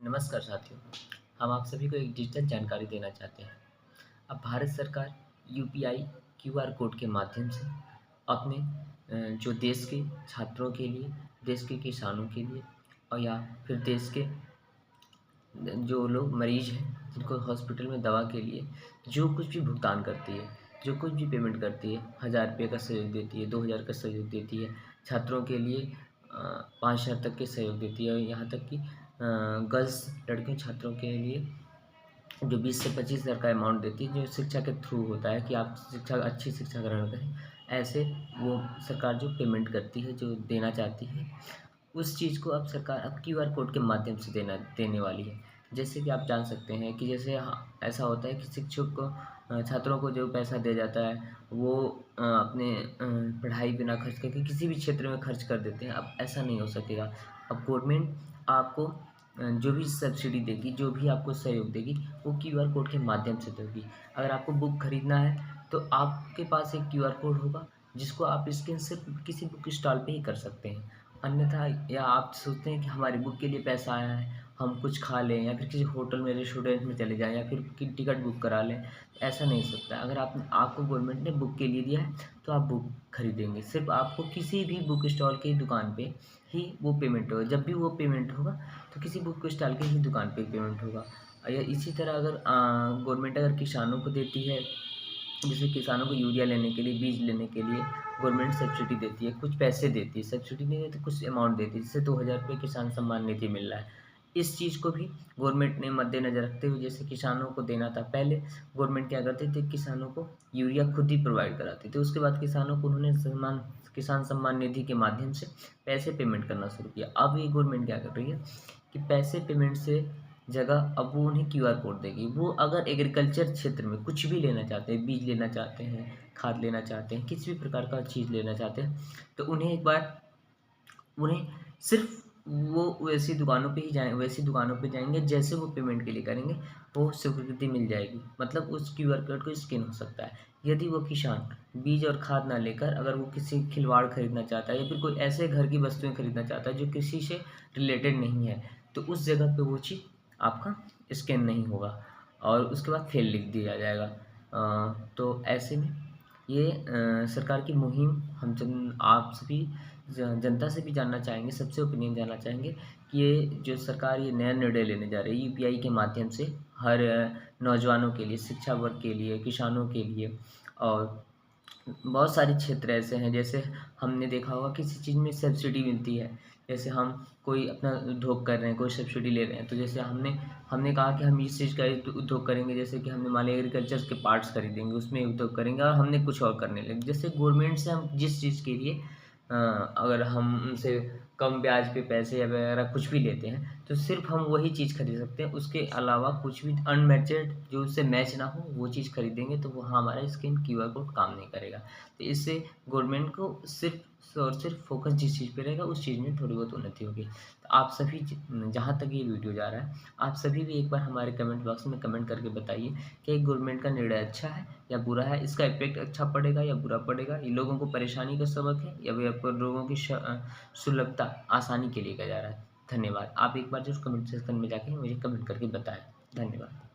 नमस्कार साथियों, हम आप सभी को एक डिजिटल जानकारी देना चाहते हैं। अब भारत सरकार यूपीआई क्यूआर कोड के माध्यम से अपने जो देश के छात्रों के लिए, देश के किसानों के लिए और या फिर देश के जो लोग मरीज हैं जिनको हॉस्पिटल में दवा के लिए जो कुछ भी भुगतान करती है, जो कुछ भी पेमेंट करती है, 1000 रुपये का सहयोग देती है, 2000 का सहयोग देती है, छात्रों के लिए 5000 तक के सहयोग देती है और यहाँ तक कि गर्ल्स लड़कियों छात्रों के लिए जो 20 से 25,000 का अमाउंट देती है, जो शिक्षा के थ्रू होता है कि आप अच्छी शिक्षा ग्रहण करें। ऐसे वो सरकार जो पेमेंट करती है, जो देना चाहती है, उस चीज़ को अब सरकार अब क्यूआर कोड के माध्यम से देने वाली है। जैसे कि आप जान सकते हैं कि जैसे ऐसा होता है कि शिक्षक को छात्रों को जो पैसा दिया जाता है वो अपने पढ़ाई पे ना खर्च करके किसी भी क्षेत्र में खर्च कर देते हैं। अब ऐसा नहीं हो सकेगा। अब गवर्नमेंट आपको जो भी सब्सिडी देगी, जो भी आपको सहयोग देगी, वो क्यूआर कोड के माध्यम से देगी। अगर आपको बुक खरीदना है तो आपके पास एक क्यूआर कोड होगा जिसको आप स्कैन सिर्फ किसी बुक स्टॉल पे ही कर सकते हैं। अन्यथा या आप सोचते हैं कि हमारी बुक के लिए पैसा आया है, हम कुछ खा लें या फिर किसी होटल में, रेस्टोरेंट में चले जाएँ या फिर कि टिकट बुक करा लें, ऐसा नहीं हो सकता है। अगर आपको गवर्नमेंट ने बुक के लिए दिया है तो आप बुक खरीदेंगे। सिर्फ आपको किसी भी बुक स्टॉल की दुकान पे ही वो पेमेंट होगा। जब भी वो पेमेंट होगा तो किसी बुक स्टॉल की ही दुकान पे पेमेंट होगा। या इसी तरह अगर गवर्नमेंट अगर किसानों को देती है, जैसे किसानों को यूरिया लेने के लिए, बीज लेने के लिए गवर्नमेंट सब्सिडी देती है, कुछ पैसे देती है, सब्सिडी नहीं देती कुछ अमाउंट देती है, जैसे 2000 रुपये किसान सम्मान निधि मिल रहा है। इस चीज़ को भी गवर्नमेंट ने मद्देनज़र रखते हुए जैसे किसानों को देना था, पहले गवर्नमेंट क्या करती थी, किसानों को यूरिया खुद ही प्रोवाइड कराती थी। उसके बाद किसानों को उन्होंने किसान सम्मान निधि के माध्यम से पैसे पेमेंट करना शुरू किया। अब ये गवर्नमेंट क्या कर रही है कि पैसे पेमेंट से जगह अब वो उन्हें क्यूआर कोड देगी। वो अगर एग्रीकल्चर क्षेत्र में कुछ भी लेना चाहते हैं, बीज लेना चाहते हैं, खाद लेना चाहते हैं, किसी भी प्रकार का चीज़ लेना चाहते हैं, तो उन्हें सिर्फ वो वैसी दुकानों पे जाएँगे जैसे वो पेमेंट के लिए करेंगे, वो स्वीकृति मिल जाएगी। मतलब उस क्यूआर कोड को स्कैन हो सकता है। यदि वो किसान बीज और खाद ना लेकर अगर वो किसी खिलवाड़ खरीदना चाहता है या फिर कोई ऐसे घर की वस्तुएँ खरीदना चाहता है जो कृषि से रिलेटेड नहीं है, तो उस जगह पे वो चीज़ आपका स्कैन नहीं होगा और उसके बाद फेल लिख दिया जाएगा। तो ऐसे में ये सरकार की मुहिम आप सभी जनता से भी जानना चाहेंगे, सबसे ओपिनियन जानना चाहेंगे कि ये जो सरकार ये नया निर्णय लेने जा रही है यूपीआई के माध्यम से हर नौजवानों के लिए, शिक्षा वर्ग के लिए, किसानों के लिए और बहुत सारे क्षेत्र ऐसे हैं। जैसे हमने देखा होगा किसी चीज़ में सब्सिडी मिलती है, जैसे हम कोई अपना उद्योग कर रहे हैं, कोई सब्सिडी ले रहे हैं, तो जैसे हमने हमने कहा कि हम इस चीज़ का उद्योग करेंगे, जैसे कि हमने मान लिया एग्रीकल्चर के पार्ट्स खरीदेंगे, उसमें उद्योग करेंगे और हमने कुछ और करने लगे। जैसे गवर्नमेंट से हम जिस चीज़ के लिए अगर हम उनसे कम ब्याज पे पैसे या वगैरह कुछ भी लेते हैं, तो सिर्फ़ हम वही चीज़ खरीद सकते हैं। उसके अलावा कुछ भी अनमैच्ड जो उससे मैच ना हो, वो चीज़ खरीदेंगे तो वो हमारा स्कैन क्यूआर कोड काम नहीं करेगा। तो इससे गवर्नमेंट को सिर्फ़ और सिर्फ़ फ़ोकस जिस चीज़ पे रहेगा, उस चीज़ में थोड़ी बहुत उन्नति होगी। तो आप सभी जहाँ तक ये वीडियो जा रहा है, आप सभी भी एक बार हमारे कमेंट बॉक्स में कमेंट करके बताइए कि गवर्नमेंट का निर्णय अच्छा है या बुरा है? इसका इफ़ेक्ट अच्छा पड़ेगा या बुरा पड़ेगा? ये लोगों को परेशानी का सबक है या फिर आपको लोगों की सुलभता, आसानी के लिए किया जा रहा है? धन्यवाद। आप एक बार ज़रूर कमेंट सेक्शन में जाके मुझे कमेंट करके बताएँ। धन्यवाद।